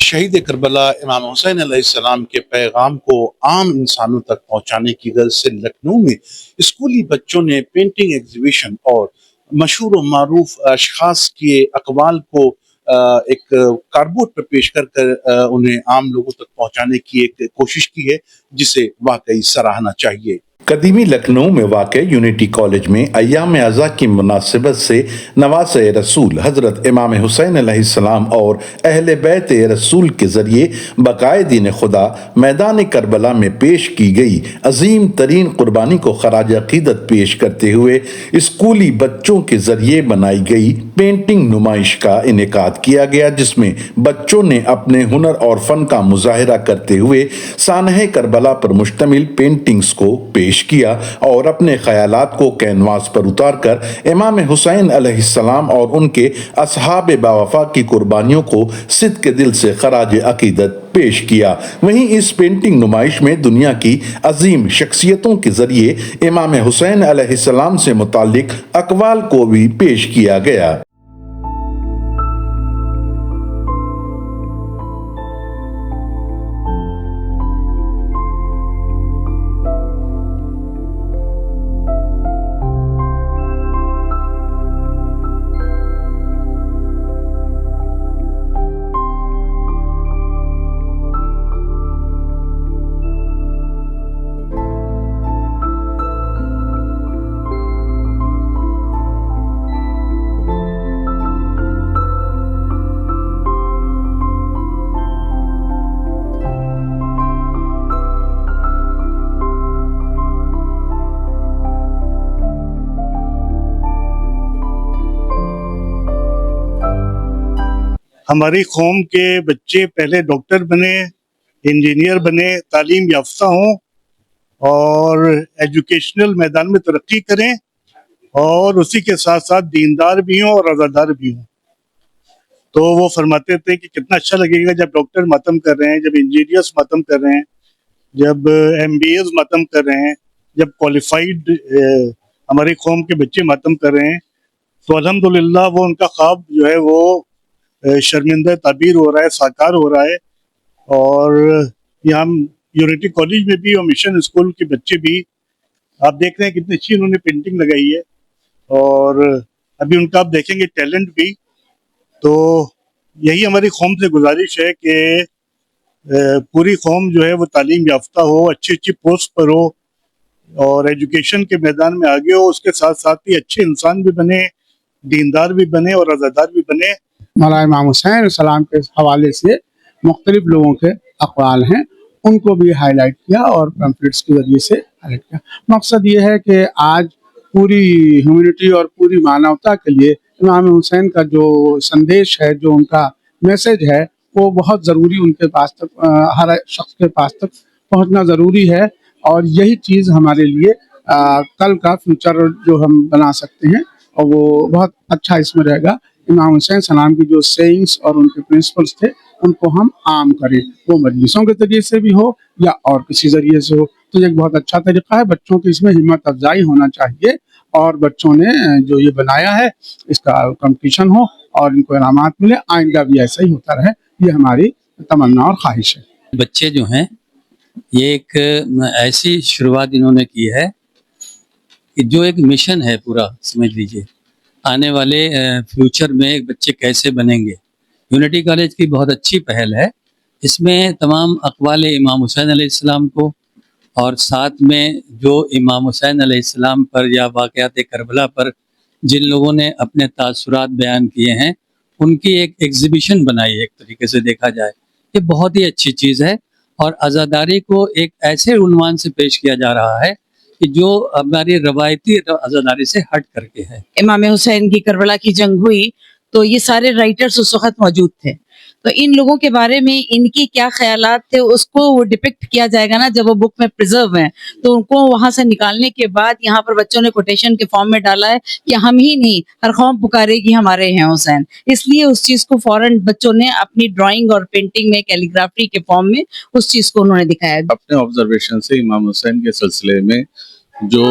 شہید کربلا امام حسین علیہ السلام کے پیغام کو عام انسانوں تک پہنچانے کی غرض سے لکھنؤ میں اسکولی بچوں نے پینٹنگ ایگزیبیشن اور مشہور و معروف اشخاص کے اقوال کو ایک کارڈبورڈ پر پیش کر انہیں عام لوگوں تک پہنچانے کی ایک کوشش کی ہے، جسے واقعی سراہنا چاہیے۔ قدیمی لکھنؤ میں واقع یونٹی کالج میں ایام ازاں کی مناسبت سے نواسہ رسول حضرت امام حسین علیہ السلام اور اہل بیت رسول کے ذریعے بقائے دین خدا میدان کربلا میں پیش کی گئی عظیم ترین قربانی کو خراج عقیدت پیش کرتے ہوئے اسکولی بچوں کے ذریعے بنائی گئی پینٹنگ نمائش کا انعقاد کیا گیا، جس میں بچوں نے اپنے ہنر اور فن کا مظاہرہ کرتے ہوئے سانحہ کربلا پر مشتمل پینٹنگز کو پیش کیا اور اپنے خیالات کو کینواس پر اتار کر امام حسین علیہ السلام اور ان کے اصحاب باوفا کی قربانیوں کو صدق دل سے خراج عقیدت پیش کیا۔ وہیں اس پینٹنگ نمائش میں دنیا کی عظیم شخصیتوں کے ذریعے امام حسین علیہ السلام سے متعلق اقوال کو بھی پیش کیا گیا۔ ہماری قوم کے بچے پہلے ڈاکٹر بنے، انجینئر بنے، تعلیم یافتہ ہوں اور ایجوکیشنل میدان میں ترقی کریں، اور اسی کے ساتھ ساتھ دیندار بھی ہوں اور عزادار بھی ہوں۔ تو وہ فرماتے تھے کہ کتنا اچھا لگے گا جب ڈاکٹر ماتم کر رہے ہیں، جب انجینئرس ماتم کر رہے ہیں، جب ایم بی ایز ماتم کر رہے ہیں، جب کوالیفائڈ ہماری قوم کے بچے ماتم کر رہے ہیں، تو الحمدللہ وہ ان کا خواب جو ہے وہ شرمندہ تعبیر ہو رہا ہے، ساکار ہو رہا ہے۔ اور یہاں یونٹی کالج میں بھی اور مشن اسکول کے بچے بھی آپ دیکھ رہے ہیں کتنی اچھی انہوں نے پینٹنگ لگائی ہے، اور ابھی ان کا آپ دیکھیں گے ٹیلنٹ بھی۔ تو یہی ہماری قوم سے گزارش ہے کہ پوری قوم جو ہے وہ تعلیم یافتہ ہو، اچھی اچھی پوسٹ پر ہو اور ایجوکیشن کے میدان میں آگے ہو، اس کے ساتھ ساتھ ہی اچھے انسان بھی بنے، دیندار بھی بنے اور عزادار بھی بنے۔ مولانا امام حسین علیہ السلام کے حوالے سے مختلف لوگوں کے اقوال ہیں، ان کو بھی ہائی لائٹ کیا اور پیمفلیٹس کے ذریعے سے ہائی لائٹ کیا۔ مقصد یہ ہے کہ آج پوری ہیومینٹی اور پوری مانوتا کے لیے امام حسین کا جو سندیش ہے، جو ان کا میسج ہے، وہ بہت ضروری ان کے پاس تک، ہر شخص کے پاس تک پہنچنا ضروری ہے، اور یہی چیز ہمارے لیے کل کا فیوچر جو ہم بنا سکتے ہیں، اور وہ بہت اچھا اس میں رہے گا۔ امام حسین سلام کی جو سینگس اور ان کے پرنسپلس تھے، ان کو ہم عام کریں، وہ مجلسوں کے ذریعے سے بھی ہو یا اور کسی ذریعے سے ہو۔ تو یہ ایک بہت اچھا طریقہ ہے، بچوں کی اس میں ہمت افزائی ہونا چاہیے، اور بچوں نے جو یہ بنایا ہے اس کا کمپٹیشن ہو اور ان کو انعامات ملے، آئندہ بھی ایسا ہی ہوتا رہے، یہ ہماری تمنا اور خواہش ہے۔ بچے جو ہیں یہ ایک ایسی شروعات انہوں نے کی ہے کہ جو ایک مشن ہے پورا، سمجھ لیجئے آنے والے فیوچر میں ایک بچے کیسے بنیں گے۔ یونٹی کالج کی بہت اچھی پہل ہے، اس میں تمام اقوال امام حسین علیہ السلام کو، اور ساتھ میں جو امام حسین علیہ السلام پر یا واقعات کربلا پر جن لوگوں نے اپنے تاثرات بیان کیے ہیں، ان کی ایک ایگزیبیشن بنائی ہے۔ ایک طریقے سے دیکھا جائے یہ بہت ہی اچھی چیز ہے، اور عزاداری کو ایک ایسے عنوان سے پیش کیا جا رہا ہے کہ جو ہماری روایتی عزاداری سے ہٹ کر کے ہے۔ امام حسین کی کربلا کی جنگ ہوئی تو یہ سارے رائٹرز اس وقت موجود تھے، تو ان لوگوں کے بارے میں ان کی کیا خیالات تھے اس کو وہ ڈپکٹ کیا جائے گا نا، جب وہ بک میں پریزرو ہیں تو ان کو وہاں سے نکالنے کے بعد یہاں پر بچوں نے کوٹیشن کے فارم میں ڈالا ہے کہ ہم ہی نہیں، ہر قوم پکارے گی ہمارے ہیں حسین، اس لیے اس چیز کو فوراً بچوں نے اپنی ڈرائنگ اور پینٹنگ میں کیلیگرافی کے فارم میں اس چیز کو انہوں نے دکھایا۔ اپنے آبزرویشن سے امام حسین کے سلسلے میں جو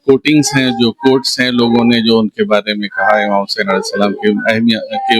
کوٹنگز ہیں، جو کوٹس ہیں، لوگوں نے جو ان کے بارے میں کہا ہے، امام حسین علیہ السلام کی اہمیت، کی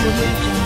Audio Jungle.